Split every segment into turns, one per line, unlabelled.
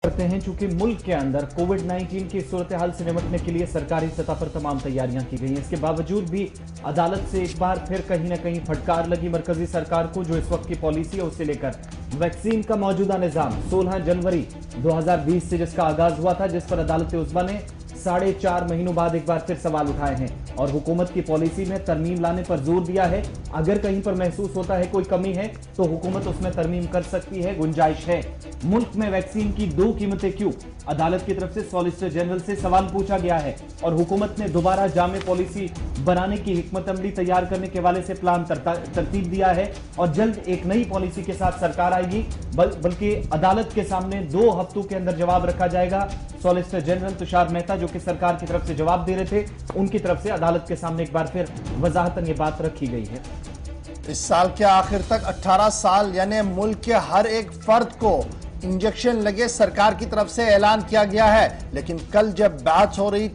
करते हैं। चूंकि मुल्क के अंदर कोविड-19 की सूरत हाल से निपटने के लिए सरकारी सतह पर तमाम तैयारियां की गई हैं। इसके बावजूद भी अदालत से एक बार फिर कहीं ना कहीं फटकार लगी मरकजी सरकार को, जो इस वक्त की पॉलिसी है उसे लेकर। वैक्सीन का मौजूदा निजाम 16 जनवरी 2020 से जिसका आगाज हुआ था, जिस पर अदालत उज़्मा ने 4.5 महीनों बाद एक बार फिर सवाल उठाए हैं और हुकूमत की पॉलिसी में तरमीम लाने पर जोर दिया है। अगर कहीं पर महसूस होता है कोई कमी है तो हुकूमत उसमें तरमीम कर सकती है, गुंजाइश है। मुल्क में वैक्सीन की दो कीमतें क्यों? अदालत की तरफ से सॉलिसिटर जनरल से सवाल पूछा गया है और हुकूमत ने दोबारा जामे पॉलिसी बनाने की हिकमत अमली तैयार करने के हवाले से प्लान तरतीब दिया है और जल्द एक नई पॉलिसी के साथ सरकार आएगी। बल्कि अदालत के सामने 2 हफ्तों के अंदर जवाब रखा जाएगा। सॉलिसिटर जनरल तुषार मेहता, जो कि सरकार की तरफ से जवाब दे रहे थे, उनकी तरफ से अदालत के सामने एक बार फिर वजाहतन ये बात रखी गई है।
इस साल के आखिर तक 18 साल यानी मुल्क के हर एक फर्द को इंजेक्शन लगे सरकार की तरफ से ऐलान किया गया है। लेकिन कल जब बात हो रही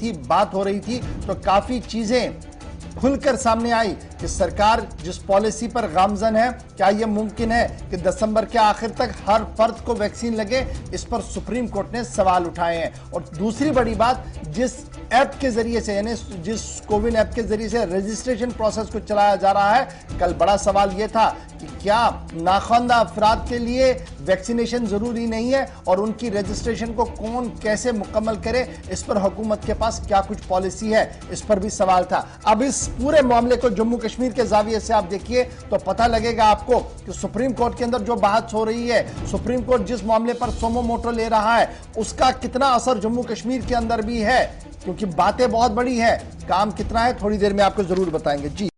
थी तो काफी चीजें खुलकर सामने आई कि सरकार जिस पॉलिसी पर गामजन है, क्या यह मुमकिन है कि दिसंबर के आखिर तक हर फर्द को वैक्सीन लगे? इस पर सुप्रीम कोर्ट ने सवाल उठाए हैं। और दूसरी बड़ी बात, जिस ऐप के जरिए से यानी जिस कोविन ऐप के जरिए से रजिस्ट्रेशन प्रोसेस को चलाया जा रहा है, कल बड़ा सवाल यह था कि क्या नाखवानदा अफराद के लिए वैक्सीनेशन जरूरी नहीं है और उनकी रजिस्ट्रेशन को कौन कैसे मुकम्मल करे? इस पर हुकूमत के पास क्या कुछ पॉलिसी है? इस पर भी सवाल था। अब इस पूरे मामले को जम्मू कश्मीर के जाविये से आप देखिए तो पता लगेगा आपको कि सुप्रीम कोर्ट के अंदर जो बहस हो रही है, सुप्रीम कोर्ट जिस मामले पर सोमो मोटो ले रहा है, उसका कितना असर जम्मू कश्मीर के अंदर भी है, क्योंकि बातें बहुत बड़ी है। काम कितना है थोड़ी देर में आपको जरूर बताएंगे। जी।